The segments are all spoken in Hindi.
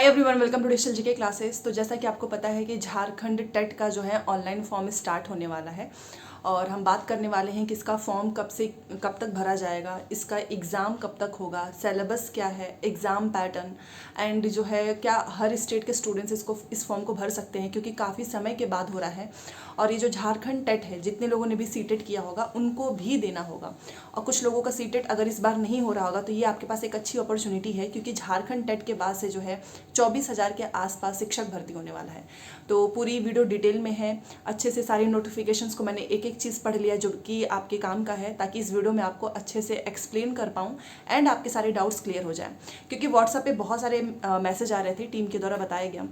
Hi everyone, welcome to digital GK classes. तो जैसा कि आपको पता है कि झारखंड टेट का जो है ऑनलाइन फॉर्म स्टार्ट होने वाला है और हम बात करने वाले हैं कि इसका फॉर्म कब तक भरा जाएगा, इसका एग्ज़ाम कब तक होगा, सिलेबस क्या है, एग्ज़ाम पैटर्न एंड जो है क्या हर स्टेट के स्टूडेंट्स इस फॉर्म को भर सकते हैं, क्योंकि काफ़ी समय के बाद हो रहा है। और ये जो झारखंड टेट है, जितने लोगों ने भी सीटेट किया होगा उनको भी देना होगा, और कुछ लोगों का सीटेट अगर इस बार नहीं हो रहा होगा तो ये आपके पास एक अच्छी अपॉर्चुनिटी है, क्योंकि झारखंड टेट के बाद से जो है 24,000 के आसपास शिक्षक भर्ती होने वाला है। तो पूरी वीडियो डिटेल में है, अच्छे से सारी नोटिफिकेशंस को मैंने एक एक चीज़ पढ़ लिया जो कि आपके काम का है, ताकि इस वीडियो में आपको अच्छे से एक्सप्लेन कर पाऊँ एंड आपके सारे डाउट्स क्लियर हो जाएं। क्योंकि व्हाट्सएप पे बहुत सारे मैसेज आ रहे थे, टीम के द्वारा बताया गया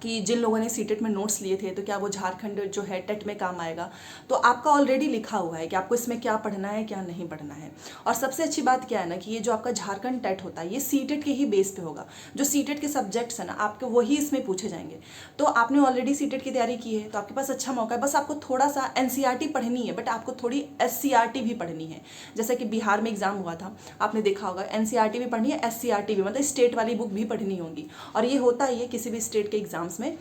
कि जिन लोगों ने सीटेट में नोट्स लिए थे तो क्या वो झारखंड जो है टेट में काम आएगा। तो आपका ऑलरेडी लिखा हुआ है कि आपको इसमें क्या पढ़ना है क्या नहीं पढ़ना है। और सबसे अच्छी बात क्या है ना कि ये जो आपका झारखंड टेट होता है ये सीटेट के ही बेस पे होगा। जो सीटेट के सब्जेक्ट्स है ना आपके वही इसमें पूछे जाएंगे। तो आपने ऑलरेडी सीटेट की तैयारी की है तो आपके पास अच्छा मौका है, बस आपको थोड़ा सा एनसीईआरटी पढ़नी है, बट आपको थोड़ी एससीईआरटी भी पढ़नी है। जैसे कि बिहार में एग्जाम हुआ था, आपने देखा होगा, एनसीईआरटी भी पढ़नी है, एससीईआरटी भी, मतलब स्टेट वाली बुक भी पढ़नी होगी। और ये होता ही है किसी भी स्टेट के एग्जाम्स में,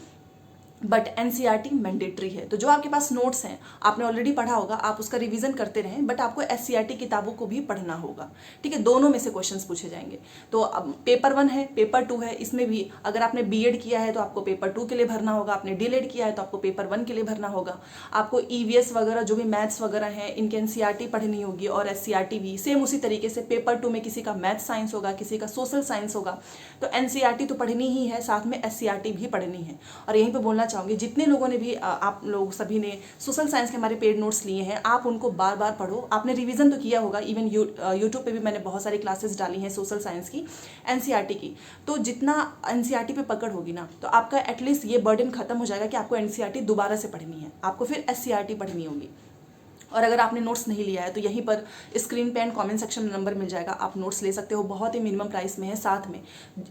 बट एनसीईआरटी मैंडेटरी है। तो जो आपके पास नोट्स हैं आपने ऑलरेडी पढ़ा होगा, आप उसका रिवीजन करते रहें, बट आपको एससीईआरटी किताबों को भी पढ़ना होगा। ठीक है, दोनों में से क्वेश्चंस पूछे जाएंगे। तो अब पेपर 1 है, पेपर 2 है, इसमें भी अगर आपने बीएड किया है तो आपको पेपर 2 के लिए भरना होगा, आपने डीएलएड किया है तो आपको पेपर 1 के लिए भरना होगा। आपको ईवीएस वगैरह जो भी मैथ्स वगैरह हैं इनके एनसीईआरटी पढ़नी होगी, और एससीईआरटी भी सेम उसी तरीके से पेपर 2 में किसी का मैथ साइंस होगा, किसी का सोशल साइंस होगा। तो एनसीईआरटी तो पढ़नी ही है, साथ में एससीईआरटी भी पढ़नी है। और यहीं पर बोलना चाहूँगी, जितने लोगों ने भी आप लोग सभी ने सोशल साइंस के हमारे पेड नोट्स लिए हैं, आप उनको बार बार पढ़ो। आपने रिवीजन तो किया होगा, इवन यूट्यूब पे भी मैंने बहुत सारी क्लासेस डाली हैं सोशल साइंस की, एनसीईआरटी की। तो जितना एनसीईआरटी पे पकड़ होगी ना, तो आपका एटलीस्ट ये बर्डन खत्म हो जाएगा कि आपको एनसीईआरटी दोबारा से पढ़नी है, आपको फिर एससीईआरटी पढ़नी होगी। और अगर आपने नोट्स नहीं लिया है तो यहीं पर स्क्रीन पे एंड कमेंट सेक्शन में नंबर मिल जाएगा, आप नोट्स ले सकते हो, बहुत ही मिनिमम प्राइस में है। साथ में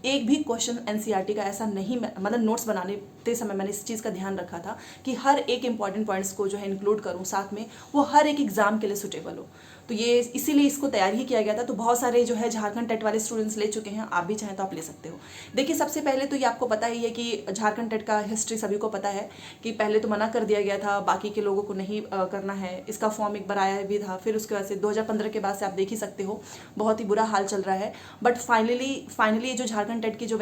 एक भी क्वेश्चन एनसीईआरटी का ऐसा नहीं, मतलब नोट्स बनाते समय मैंने इस चीज़ का ध्यान रखा था कि हर एक इंपॉर्टेंट पॉइंट्स को जो है इंक्लूड करूँ, साथ में वो हर एक एग्जाम के लिए सुटेबल हो। तो ये इसीलिए इसको तैयार ही किया गया था। तो बहुत सारे जो है झारखंड टेट वाले स्टूडेंट्स ले चुके हैं, आप भी चाहें तो आप ले सकते हो। देखिए, सबसे पहले तो ये आपको पता ही है कि झारखंड टेट का हिस्ट्री सभी को पता है कि पहले तो मना कर दिया गया था, बाकी के लोगों को नहीं करना है। इसका फॉर्म एक बार आया भी था, फिर उसके बाद से 2015 के बाद से आप देख ही सकते हो बहुत ही बुरा हाल चल रहा है। बट फाइनली जो झारखंड टेट की जो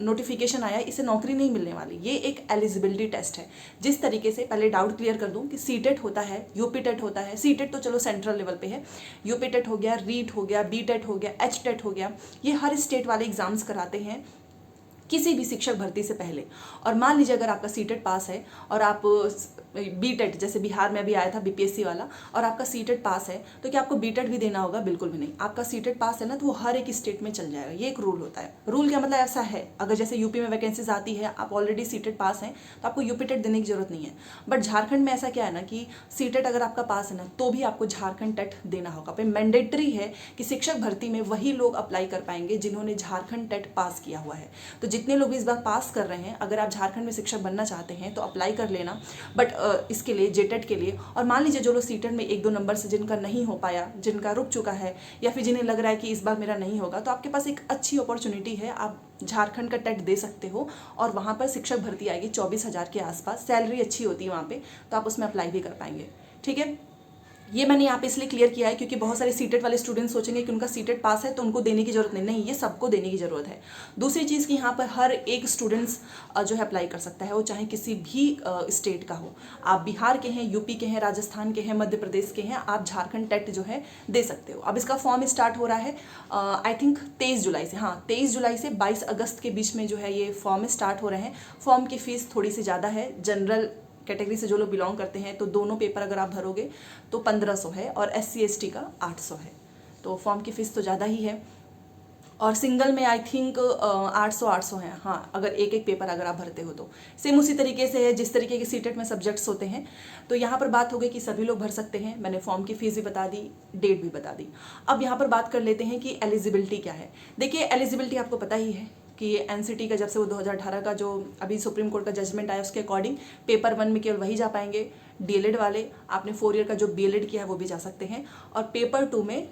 नोटिफिकेशन आया, इसे नौकरी नहीं मिलने वाली, ये एक एलिजिबिलिटी टेस्ट है। जिस तरीके से, पहले डाउट क्लियर कर दूं कि सीटेट होता है, यूपी टेट होता है। सीटेट तो चलो सेंट्रल लेवल पे है, यूपी टेट हो गया, रीट हो गया, बी टेट हो गया, एच टेट हो गया, ये हर स्टेट वाले एग्जाम्स कराते हैं किसी भी शिक्षक भर्ती से पहले। और मान लीजिए अगर आपका सीटेट पास है और आप बीटेट, जैसे बिहार में अभी आया था बीपीएससी वाला, और आपका सीटेट पास है, तो क्या आपको बीटेट भी देना होगा? बिल्कुल भी नहीं। आपका सीटेट पास है ना, तो वो हर एक स्टेट में चल जाएगा। ये एक रूल होता है। रूल क्या मतलब ऐसा है, अगर जैसे यूपी में वैकेंसीज आती है, आप ऑलरेडी सीटेट पास हैं तो आपको यूपी टेट देने की जरूरत नहीं है। बट झारखंड में ऐसा क्या है ना कि सीटेट अगर आपका पास है ना, तो भी आपको झारखंड टेट देना होगा। पे मैंडेटरी है कि शिक्षक भर्ती में वही लोग अप्लाई कर पाएंगे जिन्होंने झारखंड टेट पास किया हुआ है। तो जितने लोग इस बार पास कर रहे हैं, अगर आप झारखंड में शिक्षक बनना चाहते हैं तो अप्लाई कर लेना। बट इसके लिए जेटेट के लिए, और मान लीजिए जो लोग सीटेट में 1-2 नंबर से जिनका नहीं हो पाया, जिनका रुक चुका है, या फिर जिन्हें लग रहा है कि इस बार मेरा नहीं होगा, तो आपके पास एक अच्छी अपॉर्चुनिटी है, आप झारखंड का टेट दे सकते हो। और वहाँ पर शिक्षक भर्ती आएगी 24,000 के आसपास, सैलरी अच्छी होती है वहाँ पे, तो आप उसमें अप्लाई भी कर पाएंगे। ठीक है, ये मैंने यहाँ पे इसलिए क्लियर किया है क्योंकि बहुत सारे सीटेट वाले स्टूडेंट्स सोचेंगे कि उनका सीटेट पास है तो उनको देने की जरूरत नहीं, ये सबको देने की जरूरत है। दूसरी चीज़ कि यहाँ पर हर एक स्टूडेंट्स जो है अप्लाई कर सकता है, वो चाहे किसी भी स्टेट का हो। आप बिहार के हैं, यूपी के हैं, राजस्थान के हैं, मध्य प्रदेश के हैं, आप झारखंड टेट जो है दे सकते हो। अब इसका फॉर्म स्टार्ट हो रहा है आई थिंक 23 जुलाई से, हाँ 23 जुलाई से 22 अगस्त के बीच में जो है ये फॉर्म स्टार्ट हो रहे हैं। फॉर्म की फीस थोड़ी सी ज़्यादा है, जनरल कैटेगरी से जो लोग बिलोंग करते हैं तो दोनों पेपर अगर आप भरोगे तो 1500 है, और SC ST का 800 है। तो फॉर्म की फ़ीस तो ज़्यादा ही है। और सिंगल में आई थिंक 800 है, हाँ, अगर एक एक पेपर अगर आप भरते हो तो। सेम उसी तरीके से है जिस तरीके के सीटेट में सब्जेक्ट्स होते हैं। तो यहाँ पर बात हो गई कि सभी लोग भर सकते हैं, मैंने फॉर्म की फ़ीस भी बता दी, डेट भी बता दी। अब यहाँ पर बात कर लेते हैं कि एलिजिबिलिटी क्या है। देखिए, एलिजिबिलिटी आपको पता ही है कि एनसीटी का जब से वो 2018 का जो अभी सुप्रीम कोर्ट का जजमेंट आया उसके अकॉर्डिंग पेपर 1 में केवल वही जा पाएंगे। डीएलएड वाले, आपने 4 ईयर का जो बीएलएड किया है वो भी जा सकते हैं। और पेपर 2 में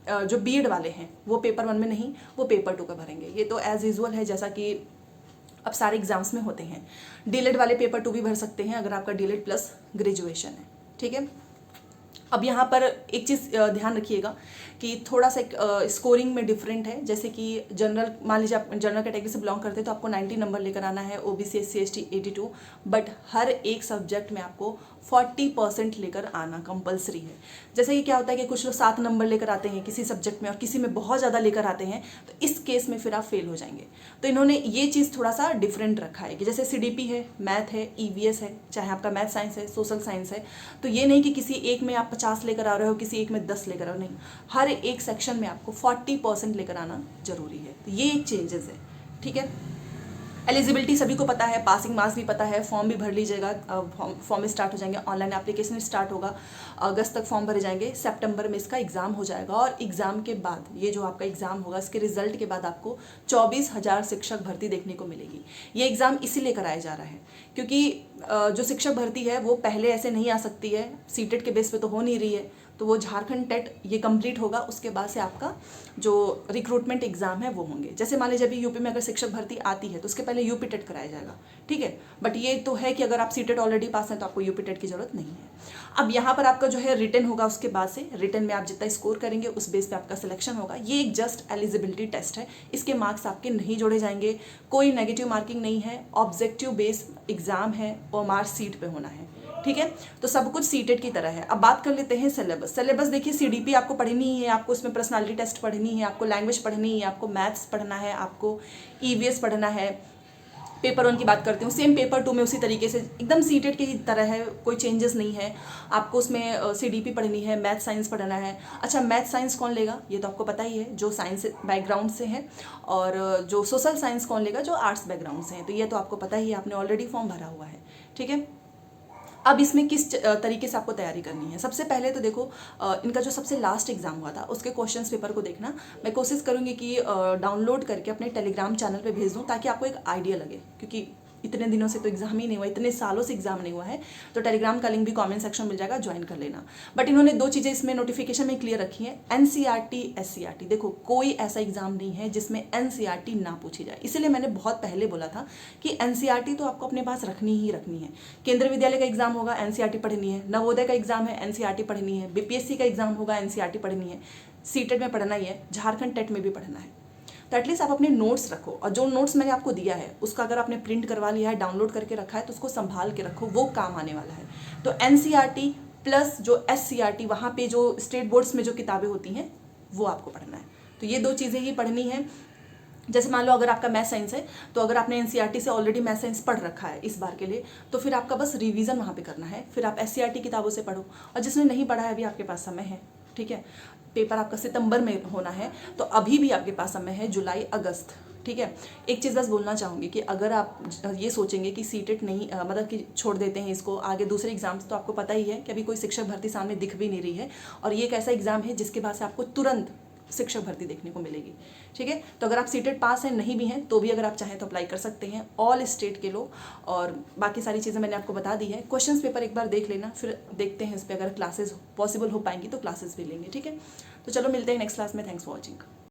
जो बीएड वाले हैं वो पेपर 1 में नहीं, वो पेपर 2 का भरेंगे। ये तो एज यूजुअल है, जैसा कि अब सारे एग्जाम्स में होते हैं। डीलेड वाले पेपर 2 भी भर सकते हैं अगर आपका डीलेड प्लस ग्रेजुएशन है, ठीक है। अब यहाँ पर एक चीज़ ध्यान रखिएगा कि थोड़ा सा स्कोरिंग में डिफरेंट है। जैसे कि जनरल, मान लीजिए आप जनरल कैटेगरी से बिलोंग करते हैं तो आपको 90 नंबर लेकर आना है, ओबीसी SC ST 82, बट हर एक सब्जेक्ट में आपको 40% लेकर आना कंपलसरी है। जैसे कि क्या होता है कि कुछ लोग 7 नंबर लेकर आते हैं किसी सब्जेक्ट में और किसी में बहुत ज़्यादा लेकर आते हैं, तो इस केस में फिर आप फेल हो जाएंगे। तो इन्होंने ये चीज़ थोड़ा सा डिफरेंट रखा है कि जैसे CDP है, मैथ है, EVS है, चाहे आपका मैथ साइंस है, सोशल साइंस है, तो ये नहीं कि किसी एक में आप 50 लेकर आ रहे हो, किसी एक में 10 लेकर आ रहे हो, नहीं, हर एक सेक्शन में आपको 40% लेकर आना जरूरी है। तो ये एक चेंजेस है, ठीक है। एलिजिबिलिटी सभी को पता है, पासिंग मार्क्स भी पता है, फॉर्म भी भर लीजिएगा, फॉर्म स्टार्ट हो जाएंगे, ऑनलाइन एप्लीकेशन स्टार्ट होगा, अगस्त तक फॉर्म भरे जाएंगे, सितंबर में इसका एग्जाम हो जाएगा। और एग्जाम के बाद ये जो आपका एग्जाम होगा, इसके रिजल्ट के बाद आपको 24,000 शिक्षक भर्ती देखने को मिलेगी। ये एग्जाम इसीलिए कराया जा रहा है क्योंकि जो शिक्षक भर्ती है वो पहले ऐसे नहीं आ सकती है, सीटेट के बेस पे तो हो नहीं रही है, तो वो झारखंड टेट ये कंप्लीट होगा, उसके बाद से आपका जो रिक्रूटमेंट एग्जाम है वो होंगे। जैसे मान लीजिए अभी यूपी में अगर शिक्षक भर्ती आती है तो उसके पहले यूपी टेट कराया जाएगा, ठीक है। बट ये तो है कि अगर आप सीटेट ऑलरेडी पास हैं तो आपको यूपी टेट की जरूरत नहीं है। अब यहाँ पर आपका जो है रिटन होगा, उसके बाद से रिटन में आप जितना स्कोर करेंगे उस बेस पे आपका सिलेक्शन होगा। ये एक जस्ट एलिजिबिलिटी टेस्ट है, इसके मार्क्स आपके नहीं जोड़े जाएंगे, कोई नेगेटिव मार्किंग नहीं है, ऑब्जेक्टिव बेस्ड एग्जाम है और मार्क्स सीट पे होना है, ठीक है। तो सब कुछ सीटेट की तरह है। अब बात कर लेते हैं सिलेबस। सिलेबस देखिए, CDP आपको पढ़नी ही है, आपको उसमें पर्सनालिटी टेस्ट पढ़नी है, आपको लैंग्वेज पढ़नी है, आपको मैथ्स पढ़ना है, आपको EVS पढ़ना है। पेपर 1 की बात करती हूँ, सेम पेपर 2 में उसी तरीके से एकदम सीटेट की तरह है, कोई चेंजेस नहीं है। आपको उसमें CDP पढ़नी है, मैथ साइंस पढ़ना है। अच्छा, मैथ साइंस कौन लेगा ये तो आपको पता ही है, जो साइंस बैकग्राउंड से है, और जो सोशल साइंस कौन लेगा, जो आर्ट्स बैकग्राउंड से है, तो ये तो आपको पता ही है, आपने ऑलरेडी फॉर्म भरा हुआ है, ठीक है। अब इसमें किस तरीके से आपको तैयारी करनी है। सबसे पहले तो देखो, इनका जो सबसे लास्ट एग्जाम हुआ था उसके क्वेश्चंस पेपर को देखना। मैं कोशिश करूंगी कि डाउनलोड करके अपने टेलीग्राम चैनल पे भेज दूं ताकि आपको एक आइडिया लगे, क्योंकि इतने दिनों से तो एग्जाम ही नहीं हुआ, इतने सालों से एग्जाम नहीं हुआ है। तो टेलीग्राम का लिंक भी कमेंट सेक्शन मिल जाएगा, ज्वाइन कर लेना। बट इन्होंने 2 चीज़ें इसमें नोटिफिकेशन में क्लियर रखी है, NCERT SCERT। देखो, कोई ऐसा एग्जाम नहीं है जिसमें NCERT ना पूछी जाए, इसीलिए मैंने बहुत पहले बोला था कि NCERT तो आपको अपने पास रखनी ही रखनी है। केंद्रीय विद्यालय का एग्जाम होगा, NCERT पढ़नी है। नवोदय का एग्जाम है, NCERT पढ़नी है। BPSC का एग्जाम होगा, NCERT पढ़नी है। सीटेट में पढ़ना ही है, झारखंड टेट में भी पढ़ना है। तो एटलीस्ट आप अपने नोट्स रखो, और जो नोट्स मैंने आपको दिया है उसका अगर आपने प्रिंट करवा लिया है, डाउनलोड करके रखा है, तो उसको संभाल के रखो, वो काम आने वाला है। तो NCERT प्लस जो SCERT, वहाँ पे जो स्टेट बोर्ड्स में जो किताबें होती हैं वो आपको पढ़ना है। तो ये 2 चीज़ें ही पढ़नी है। जैसे मान लो अगर आपका मैथ साइंस है तो अगर आपने NCERT से ऑलरेडी मैथ साइंस पढ़ रखा है इस बार के लिए, तो फिर आपका बस रिवीजन वहाँ पे करना है। फिर आप SCERT किताबों से पढ़ो, और जिसने नहीं पढ़ा है अभी आपके पास समय है, ठीक है। पेपर आपका सितंबर में होना है, तो अभी भी आपके पास समय है, जुलाई अगस्त, ठीक है। एक चीज़ बस बोलना चाहूँगी कि अगर आप ये सोचेंगे कि सीटेट नहीं मतलब कि छोड़ देते हैं इसको, आगे दूसरे एग्जाम्स, तो आपको पता ही है कि अभी कोई शिक्षक भर्ती सामने दिख भी नहीं रही है, और ये एक ऐसा एग्जाम है जिसके बाद से आपको तुरंत शिक्षक भर्ती देखने को मिलेगी, ठीक है। तो अगर आप सीटेट पास हैं, नहीं भी हैं, तो भी अगर आप चाहें तो अप्लाई कर सकते हैं, ऑल स्टेट के लोग। और बाकी सारी चीज़ें मैंने आपको बता दी है। क्वेश्चंस पेपर एक बार देख लेना, फिर देखते हैं इस पर अगर क्लासेस पॉसिबल हो पाएंगी तो क्लासेस भी लेंगे, ठीक है। तो चलो मिलते हैं नेक्स्ट क्लास में। Thanks for watching.